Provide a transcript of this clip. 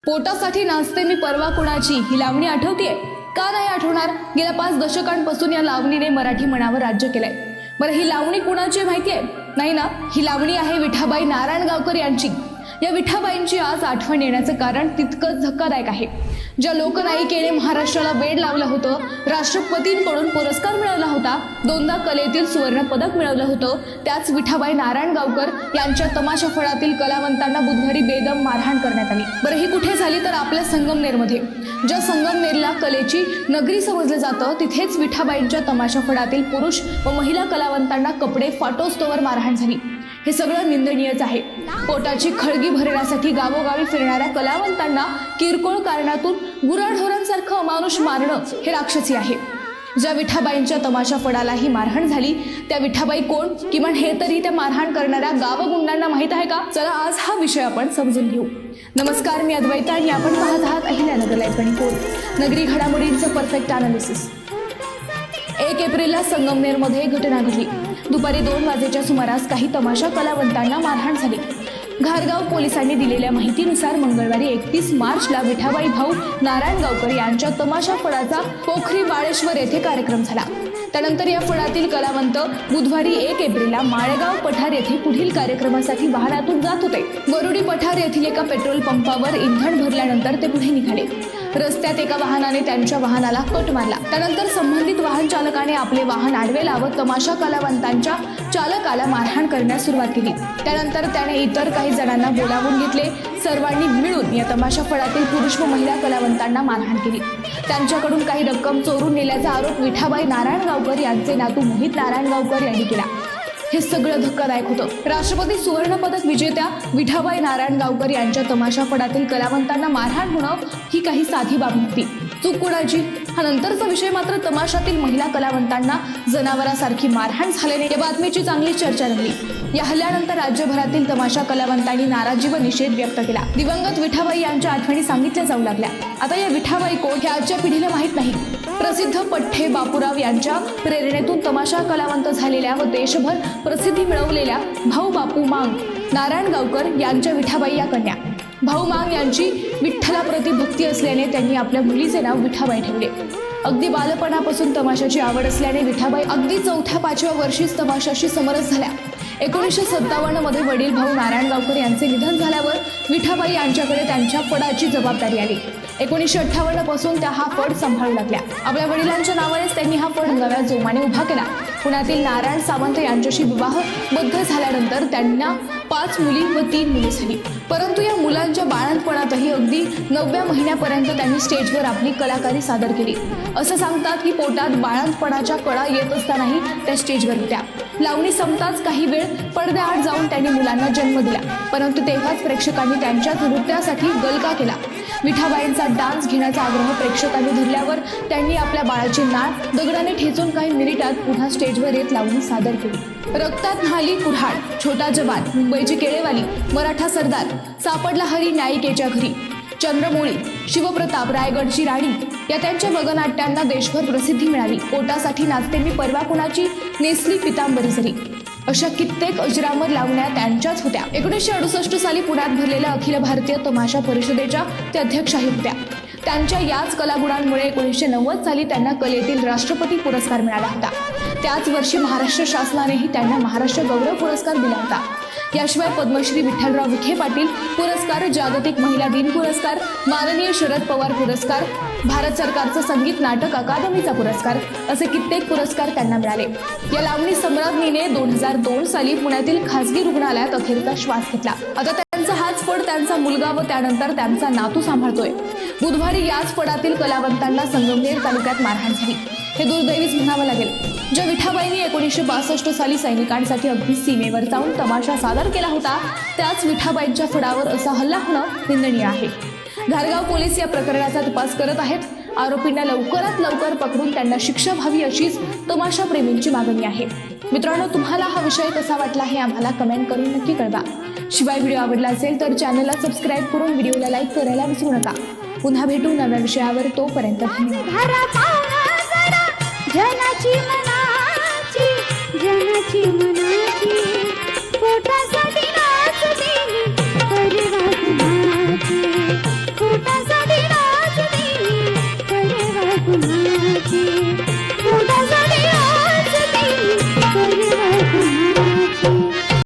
पोटासाठी नाचते मी परवा कुणाची ही लावणी आठवतीये का नाही आठवणार। गेल्या 5 दशकांपासून या लावणीने मराठी मनावर राज्य केलंय। बरं ही लावणी कुणाची माहितीये नाही ना? ही लावणी आहे विठाबाई नारायणगावकर यांची। या विठाबाईंची आज आठवण येण्याचं कारण तितकंच धक्कादायक आहे। ज्या लोकनायिकेने महाराष्ट्राला वेड लावलं होतं, राष्ट्रपतींकडून पुरस्कार मिळवला होता, 2दा कलेतील सुवर्ण पदक मिळवलं होतं, त्याच विठाबाई नारायणगावकर यांच्या तमाशा फळातील कलावंतांना बुधवारी बेदम मारहाण करण्यात आली। बरं ही कुठे झाली तर आपल्या संगमनेरमध्ये। ज्या संगमनेरला कलेची नगरी समजलं जातं तिथेच विठाबाईंच्या तमाशा फळातील पुरुष व महिला कलावंतांना कपडे फाटोस्तोवर मारहाण झाली। हे सगळं निंदनीयच आहे। पोटाची खळगी भरण्यासाठी गावोगावी फिरणाऱ्या कलावंतांना किरकोळ कारणातून गुराढोरांसारखं अमानुष मारणं हे राक्षसी आहे। ज्या विठाबाईंच्या तमाशा फळाला ही मारहाण झाली त्या विठाबाई कोण, किमान हे तरी त्या मारहाण करणाऱ्या गावगुंडांना माहित आहे का? चला आज हा विषय आपण समजून घेऊ। नमस्कार, मी अद्वैता आणि आपण पाहत आहात अहिल्यानगर लाईव्ह 24 नगरी घडामोडींचं परफेक्ट अनालिसिस। 1 एप्रिलला संगमनेरमध्ये घटना घडली। दुपारी 2 वाजेच्या सुमारास काही तमाशा कलावंतांना मारहाण झाली। घारगाव पोलिसांनी दिलेल्या माहितीनुसार मंगळवारी 31 मार्चला विठाबाई भाऊ नारायणगावकर यांच्या तमाशा फळाचा पोखरी बाळेश्वर येथे कार्यक्रम झाला। त्यानंतर या फळातील कलावंत बुधवारी 1 एप्रिलला माळेगाव पठार येथे पुढील कार्यक्रमासाठी वाहनातून जात होते। वरुडी पठार येथील एका पेट्रोल पंपावर इंधन भरल्यानंतर ते पुढे निघाले। रस्त्यात एका वाहनाने त्यांच्या वाहनाला कट मारला। त्यानंतर संबंधित वाहन चालकाने आपले वाहन आडवे लावत तमाशा कलावंतांच्या चालकाला मारहाण करण्यास सुरुवात केली। त्यानंतर त्याने इतर काही जणांना बोलावून घेतले। सर्वांनी मिळून या तमाशा फळातील पुरुष व महिला कलावंतांना मारहाण केली। त्यांच्याकडून काही रक्कम चोरून नेल्याचा आरोप विठाबाई नारायणगावकर यांचे नातू मोहित नारायणगावकर यांनी केला। हे सगळं धक्कादायक होतं। राष्ट्रपती सुवर्ण पदक विजेत्या विठाबाई नारायणगावकर यांच्या तमाशा फळातील कलावंतांना मारहाण होणं ही काही साधी बाब नव्हती। चूक कुणाची? हा नंतरचा विषय। मात्र तमाशातील महिला कलावंतांना जनावरांसारखी मारहाण झाल्याने या बातमीची चांगली चर्चा रंगली। या हल्ल्यानंतर राज्यभरातील तमाशा कलावंतांनी नाराजी व निषेध व्यक्त केला। दिवंगत विठाबाई यांच्या आठवणी सांगितल्या जाऊ लागल्या। आता या विठाबाई कोण हे आजच्या पिढीला माहीत नाही। प्रसिद्ध पठ्ठे बापूराव यांच्या प्रेरणेतून तमाशा कलावंत झालेल्या व देशभर प्रसिद्धी मिळवलेल्या भाऊ बापू मांग नारायणगावकर यांच्या विठाबाई या कन्या। भाऊ मांग यांची विठ्ठलाप्रती भक्ती असल्याने त्यांनी आपल्या मुलीचे नाव विठाबाई ठेवले। अगदी बालपणापासून तमाशाची आवड असल्याने विठाबाई अगदी 4थ्या-5व्या वर्षीच तमाशाशी समरस झाल्या। 1957 मध्ये वडील भाऊ नारायणगावकर यांचे निधन झाल्यावर विठाबाई यांच्याकडे त्यांच्या फडाची जबाबदारी आली। 1958 पासून त्या हा फड सांभाळू लागल्या। आपल्या वडिलांच्या नावानेच त्यांनी हा फड नव्या जोमाने उभा केला। पुण्यातील नारायण सावंत यांच्याशी विवाहबद्ध झाल्यानंतर त्यांना 5 मुली व 3 मुले झाली। परंतु या मुलांच्या बाळंतपणातही अगदी 9व्या महिन्यापर्यंत त्यांनी स्टेजवर आपली कलाकारी सादर केली। असं सांगतात की पोटात बाळंतपणाच्या कळा येत असतानाही त्या स्टेजवर होत्या। लावणी संपताच काही वेळ पडद्याआड जाऊन त्यांनी मुलांना जन्म दिला। परंतु तेव्हाच प्रेक्षकांनी त्यांच्याच नृत्यासाठी गलका केला। विठाबाईंचा डान्स घेण्याचा आग्रह प्रेक्षकांनी धरल्यावर त्यांनी आपल्या बाळाची नाळ दगडाने ठेचून काही मिनिटात पुन्हा स्टेजवर येत लावणी सादर केली। रक्तात न्हाली कुऱ्हाड, छोटा जवान, मुंबईची केळेवाली, मराठा सरदार, सापडला हरी न्यायिकेच्या घरी, चंद्रमौळी, शिवप्रताप, रायगडची राणी या त्यांच्या वगनाट्यांना देशभर प्रसिद्धी मिळाली। पोटासाठी नाचते मी परवा कुणाची, नेसली पितांबरी जरी अशा कित्येक अजरामर लावण्या त्यांच्याच होत्या। 1968 साली पुण्यात भरलेल्या अखिल भारतीय तमाशा परिषदेच्या त्या अध्यक्षाही होत्या। त्यांच्या याच कलागुणांमुळे 1990 साली त्यांना कलेतील राष्ट्रपती पुरस्कार मिळाला होता। त्याच वर्षी महाराष्ट्र शासनानेही त्यांना महाराष्ट्र गौरव पुरस्कार दिला होता। याशिवाय पद्मश्री विठ्ठलराव विखे पाटील पुरस्कार, जागतिक महिला दिन पुरस्कार, माननीय शरद पवार पुरस्कार, भारत सरकारचा संगीत नाटक अकादमीचा पुरस्कार असे कित्येक पुरस्कार त्यांना मिळाले। या लावणी सम्राज्ञीने 2002 साली पुण्यातील खासगी रुग्णालयात अखेरचा श्वास घेतला। आता त्यांचा हाच फड त्यांचा मुलगा व त्यानंतर त्यांचा नातू सांभाळतोय। बुधवारी याच फडातील कलावंतांना संगमनेर तालुक्यात मारहाण झाली। हे दुर्दैवीच म्हणावं लागेल। ज्या विठाबाईंनी 1962 साली सैनिकांसाठी अगदी सीमेवर जाऊन तमाशा सादर केला होता त्याच विठाबाईंच्या फडावर असा हल्ला होणं निंदनीय आहे। घारगाव पोलीस या प्रकरणाचा तपास करत आहेत। आरोपींना लवकरात लवकर पकडून त्यांना शिक्षा व्हावी अशीच तमाशा प्रेमींची मागणी आहे। मित्रांनो, तुम्हाला हा विषय कसा वाटला हे आम्हाला कमेंट करून नक्की कळवा। शिवाय व्हिडिओ आवडला असेल तर चॅनलला सबस्क्राईब करून व्हिडिओला लाईक करायला विसरू नका। पुन्हा भेटू नव्या विषयावर, तोपर्यंत जनाची मनाची पोटासाठी